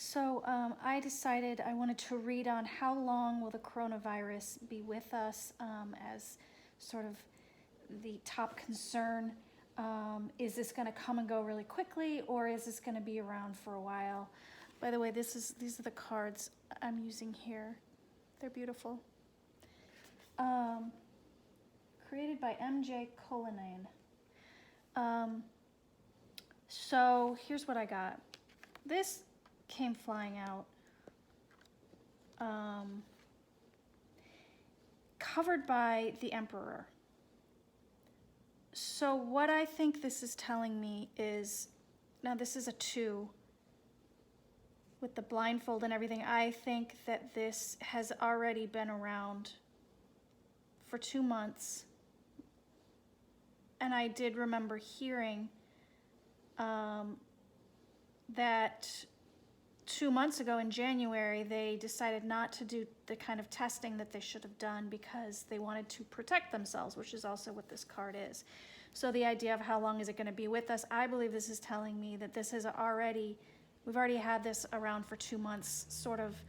So I decided I wanted to read on how long will the coronavirus be with us as sort of the top concern. Is this going to come and go really quickly, or is this going to be around for a while? By the way, these are the cards I'm using here. They're beautiful. Created by MJ Cullinane. So here's what I got. This came flying out. Covered by the Emperor. So what I think this is telling me is, now this is a 2 with the blindfold and everything. I think that this has already been around for 2 months. And I did remember hearing that 2 months ago in January, they decided not to do the kind of testing that they should have done because they wanted to protect themselves, which is also what this card is. So the idea of how long is it going to be with us, I believe this is telling me that this is we've already had this around for 2 months, sort of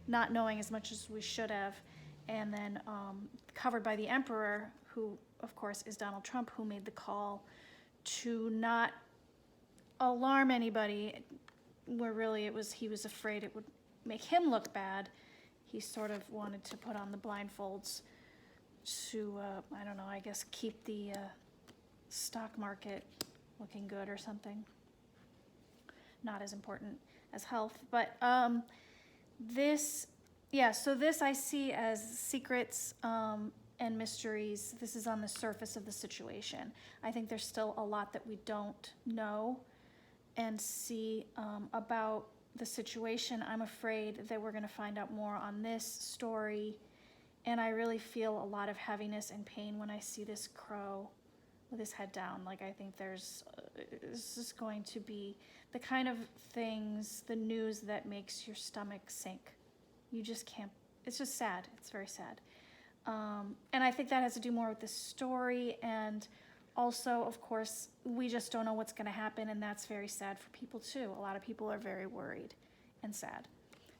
not knowing as much as we should have. And then covered by the Emperor, who of course is Donald Trump, who made the call to not alarm anybody, where really he was afraid it would make him look bad. He sort of wanted to put on the blindfolds to, I don't know, I guess keep the stock market looking good or something. Not as important as health, but so this I see as secrets and mysteries. This is on the surface of the situation. I think there's still a lot that we don't know and see about the situation. I'm afraid that we're going to find out more on this story, and I really feel a lot of heaviness and pain when I see this crow with his head down. Like, I think this is going to be the kind of things, the news that makes your stomach sink. You just can't, it's just sad. It's very sad. And I think that has to do more with the story, and also, of course, we just don't know what's going to happen, and that's very sad for people too. A lot of people are very worried and sad,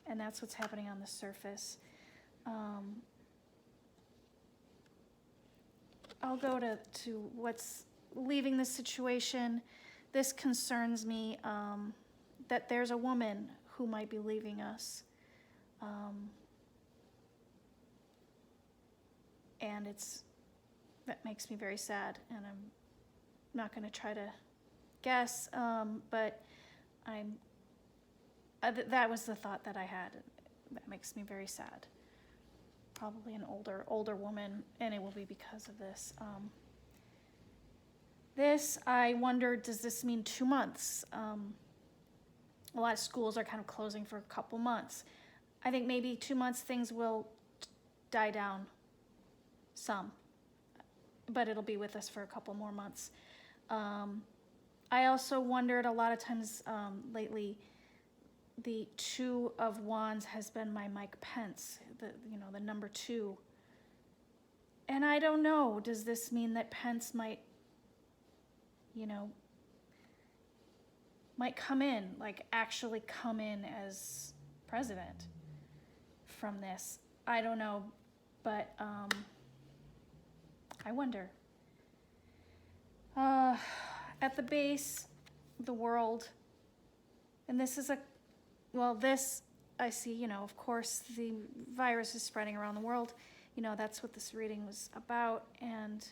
and that's what's happening on the surface. I'll go to what's leaving the situation. This concerns me, that there's a woman who might be leaving us. And that makes me very sad, and I'm not going to try to guess, but that was the thought that I had. That makes me very sad. Probably an older woman, and it will be because of this. I wondered, does this mean 2 months? A lot of schools are kind of closing for a couple months. I think maybe 2 months things will die down some, but it'll be with us for a couple more months. I also wondered a lot of times lately, the 2 of Wands has been my Mike Pence, the number 2. And I don't know, does this mean that Pence might come in, like actually come in as president from this? I don't know, but I wonder. At the base, the world, and this is this I see, of course the virus is spreading around the world. That's what this reading was about, and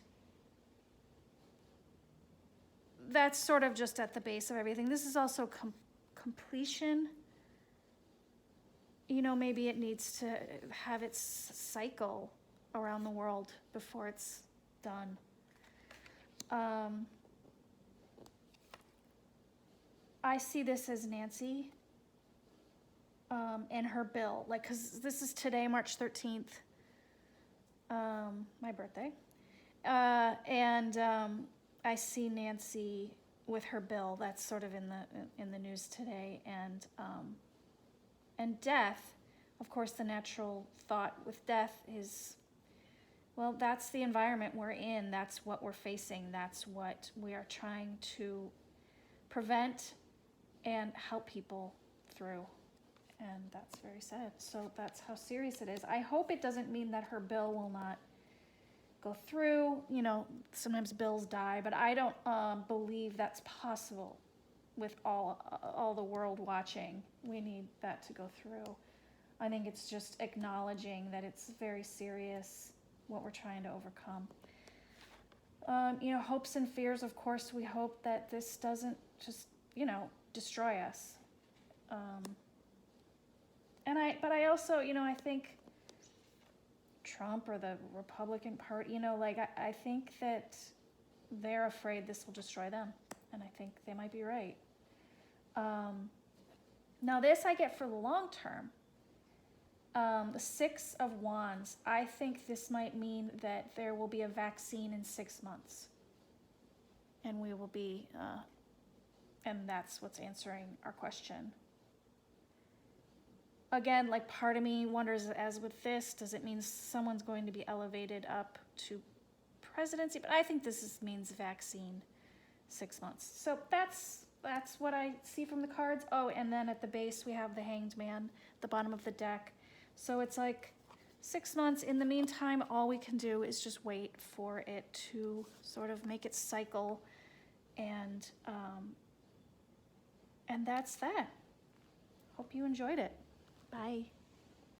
that's sort of just at the base of everything. This is also completion. Maybe it needs to have its cycle around the world before it's done. I see this as Nancy and her bill, because this is today, March 13th, my birthday, and I see Nancy with her bill. That's sort of in the news today, and death. Of course, the natural thought with death is, well, that's the environment we're in. That's what we're facing. That's what we are trying to prevent and help people through. And that's very sad. So that's how serious it is. I hope it doesn't mean that her bill will not go through. You know, sometimes bills die, but I don't believe that's possible with all the world watching. We need that to go through. I think it's just acknowledging that it's very serious what we're trying to overcome. You know, hopes and fears, of course, we hope that this doesn't just, you know, destroy us. But I also, you know, I think Trump or the Republican Party, you know, like I think that they're afraid this will destroy them. And I think they might be right. Now this I get for the long term. The Six of Wands, I think this might mean that there will be a vaccine in 6 months. And we will be, and that's what's answering our question. Again, like part of me wonders, as with this, does it mean someone's going to be elevated up to presidency? But I think this means vaccine 6 months. So that's what I see from the cards. Oh, and then at the base we have the Hanged Man, the bottom of the deck. So it's like 6 months. In the meantime, all we can do is just wait for it to sort of make its cycle. And that's that. Hope you enjoyed it. Bye.